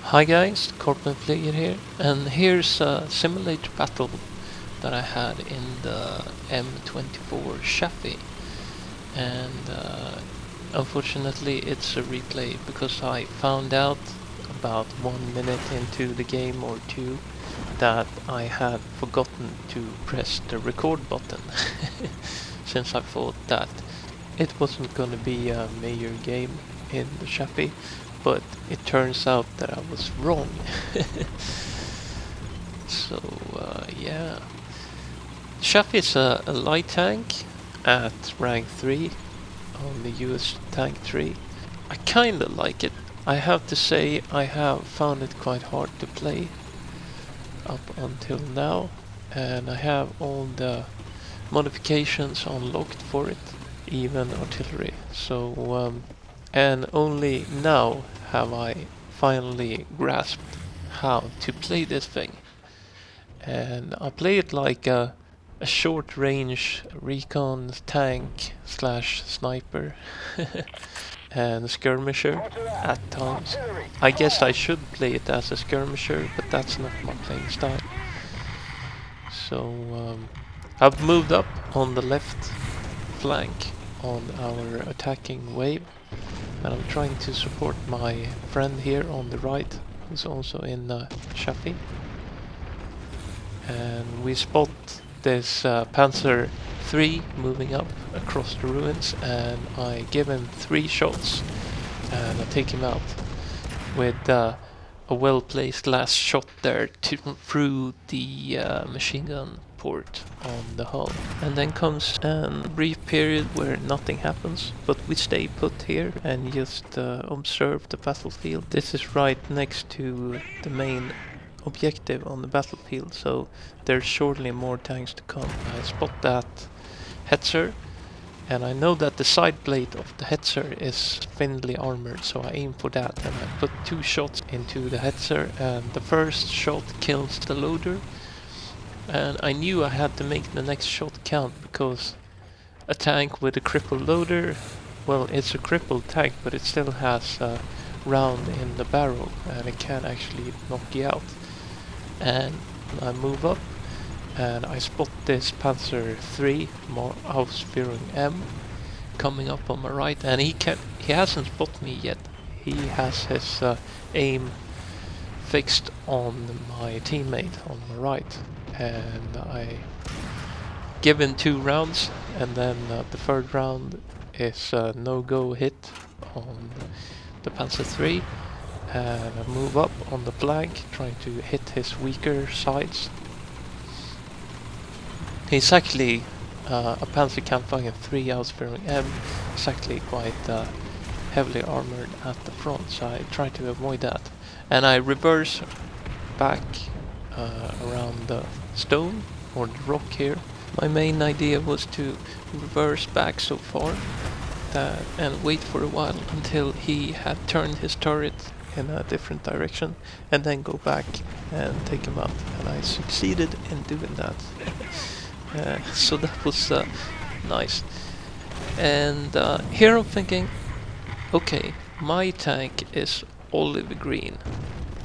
Hi guys, Corporate Player here, and here's a simulator battle that I had in the M24 Chaffee, and unfortunately it's a replay because I found out about 1 minute into the game or two that I had forgotten to press the record button since I thought that it wasn't gonna be a major game in the Chaffee, but it turns out that I was wrong. So yeah, Chaffee is a light tank at rank 3 on the US tank 3. I kinda like it. I have to say I have found it quite hard to play up until now, and I have all the modifications unlocked for it, even artillery. So and only now have I finally grasped how to play this thing. And I play it like a short range recon tank slash sniper and skirmisher at times. I guess I should play it as a skirmisher, but that's not my playing style. So I've moved up on the left flank on our attacking wave, and I'm trying to support my friend here on the right, who's also in Chaffee. And we spot this Panzer III moving up across the ruins, and I give him 3 shots and I take him out with a well-placed last shot there through the machine gun port on the hull. And then comes a brief period where nothing happens, but we stay put here and just observe the battlefield. This is right next to the main objective on the battlefield, so there's surely more tanks to come. I spot that Hetzer, and I know that the side plate of the Hetzer is thinly armored, so I aim for that and I put 2 shots into the Hetzer, and the first shot kills the loader, and I knew I had to make the next shot count because a tank with a crippled loader, well, it's a crippled tank, but it still has a round in the barrel and it can actually knock you out. And I move up and I spot this Panzer III Ausführung M coming up on my right, and he hasn't spotted me yet. He has his aim fixed on my teammate on my right, and I give him 2 rounds, and then the third round is a no-go hit on the Panzer III, and I move up on the flank trying to hit his weaker sides. He's actually a Panzerkampfwagen 3 Ausführung M. It's actually quite heavily armored at the front, so I try to avoid that. And I reverse back around the stone or the rock here. My main idea was to reverse back so far and wait for a while until he had turned his turret in a different direction, and then go back and take him out. And I succeeded in doing that. So that was nice. And here I'm thinking, okay, my tank is olive green,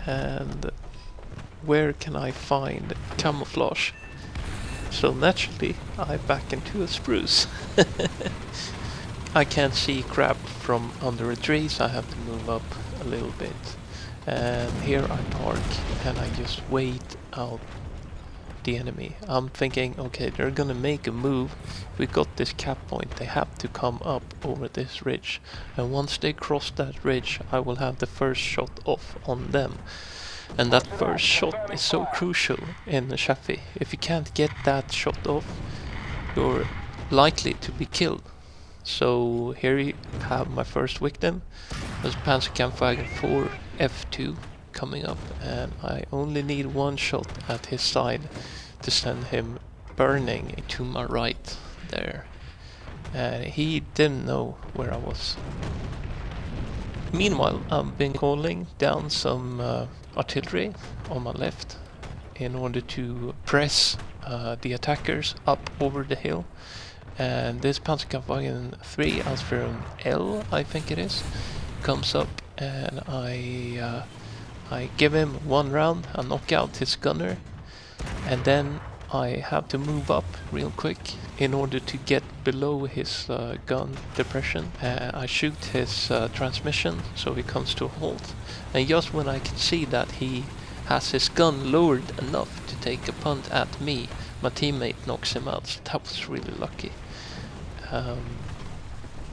and where can I find camouflage? So naturally I back into a spruce. I can't see crap from under a tree, so I have to move up a little bit. And here I park and I just wait out the enemy. I'm thinking, okay, they're gonna make a move. We got this cap point, they have to come up over this ridge, and once they cross that ridge I will have the first shot off on them. And that first shot is so crucial in the Chaffee. If you can't get that shot off, you're likely to be killed. So here you have my first victim. There's Panzerkampfwagen 4 F2 coming up, and I only need 1 shot at his side to send him burning to my right there. And he didn't know where I was. Meanwhile, I've been calling down some artillery on my left in order to press the attackers up over the hill. And this Panzerkampfwagen 3 Ausführung L, I think it is, comes up, and I I give him one round, I knock out his gunner, and then I have to move up real quick in order to get below his gun depression. I shoot his transmission so he comes to a halt, and just when I can see that he has his gun lowered enough to take a punt at me, my teammate knocks him out. So that was really lucky.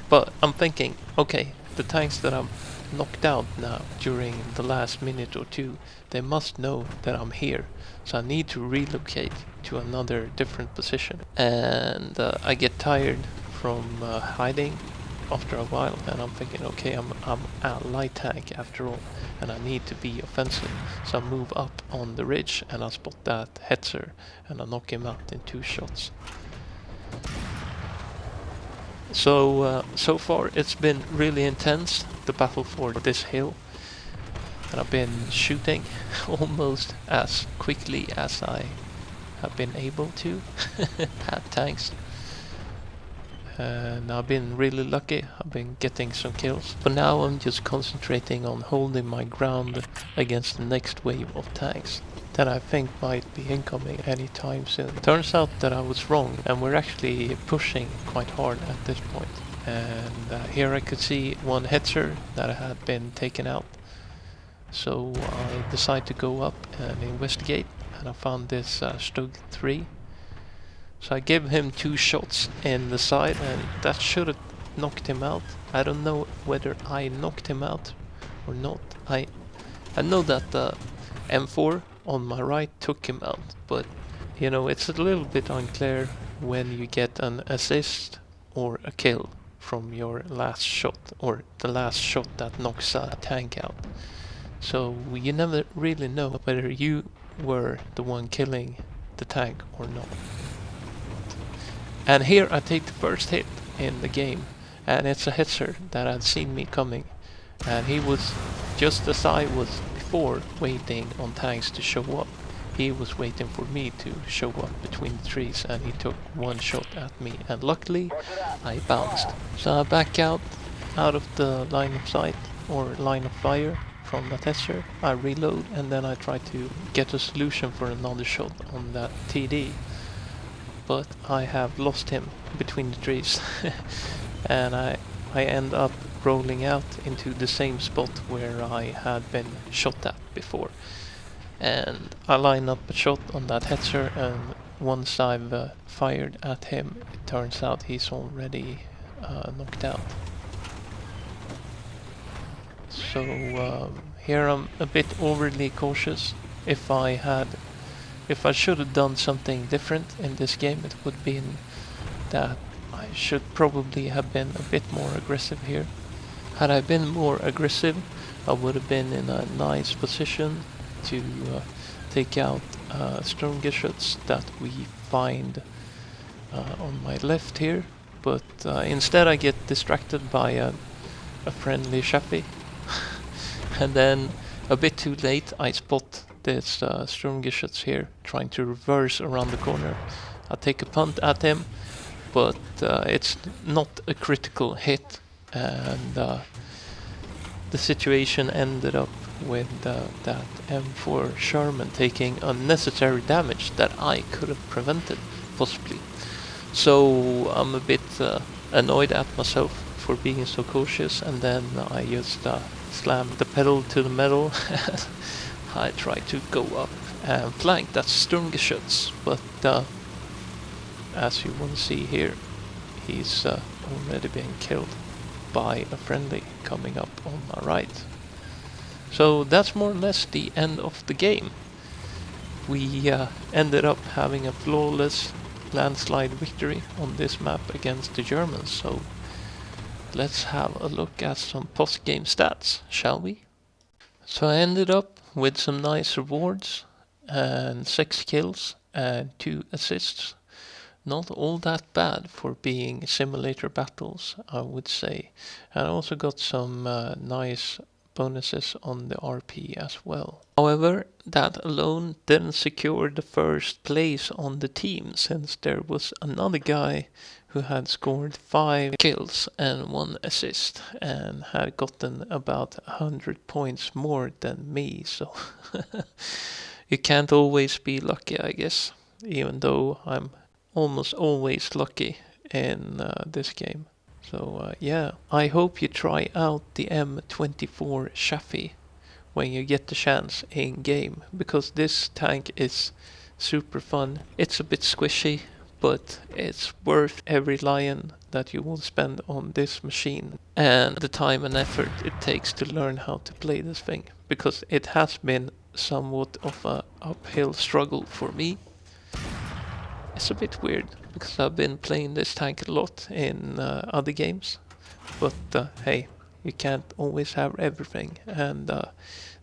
But I'm thinking, okay, the tanks that I'm knocked out now during the last minute or two, they must know that I'm here. So I need to relocate to another different position. And I get tired from hiding after a while, and I'm thinking, okay, I'm a light tank after all, and I need to be offensive. So I move up on the ridge and I spot that Hetzer and I knock him out in 2 shots. So so far it's been really intense, the battle for this hill, and I've been shooting almost as quickly as I have been able to at tanks. And I've been really lucky, I've been getting some kills. For now I'm just concentrating on holding my ground against the next wave of tanks that I think might be incoming anytime soon. Turns out that I was wrong, and we're actually pushing quite hard at this point. And here I could see one Hetzer that had been taken out. So I decided to go up and investigate, and I found this Stug 3. So I gave him 2 shots in the side, and that should have knocked him out. I don't know whether I knocked him out or not. I know that the M4 on my right took him out, but you know, it's a little bit unclear when you get an assist or a kill from your last shot, or the last shot that knocks a tank out. So you never really know whether you were the one killing the tank or not. And here I take the first hit in the game, and it's a Hetzer that had seen me coming, and he was, just as I was before, waiting on tanks to show up. He was waiting for me to show up between the trees, and he took 1 shot at me, and luckily I bounced. So I back out of the line of sight, or line of fire, from that Hetzer. I reload, and then I try to get a solution for another shot on that TD. But I have lost him between the trees and I end up rolling out into the same spot where I had been shot at before, and I line up a shot on that Hetzer, and once I've fired at him, it turns out he's already knocked out. So here I'm a bit overly cautious. If I should have done something different in this game, it would be that I should probably have been a bit more aggressive here. Had I been more aggressive, I would have been in a nice position to take out Sturmgeschütz that we find on my left here. But instead I get distracted by a friendly Chaffee. And then a bit too late I spot this Sturmgeschütz here trying to reverse around the corner. I take a punt at him, but it's not a critical hit, and the situation ended up with that M4 Sherman taking unnecessary damage that I could have prevented, possibly. So I'm a bit annoyed at myself for being so cautious, and then I just slammed the pedal to the metal. I tried to go up and flank that Sturmgeschütz, but as you will see here, he's already been killed by a friendly coming up on my right. So that's more or less the end of the game. We ended up having a flawless landslide victory on this map against the Germans, so let's have a look at some post-game stats, shall we? So I ended up with some nice rewards, and 6 kills and 2 assists. Not all that bad for being simulator battles, I would say. And I also got some nice bonuses on the RP as well. However, that alone didn't secure the first place on the team, since there was another guy who had scored 5 kills and 1 assist and had gotten about 100 points more than me, so you can't always be lucky, I guess, even though I'm almost always lucky in this game. So yeah, I hope you try out the M24 Chaffee when you get the chance in game, because this tank is super fun. It's a bit squishy, but it's worth every lion that you will spend on this machine and the time and effort it takes to learn how to play this thing, because it has been somewhat of a uphill struggle for me. It's a bit weird because I've been playing this tank a lot in other games, but hey, you can't always have everything. And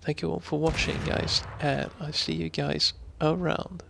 thank you all for watching, guys, and I see you guys around.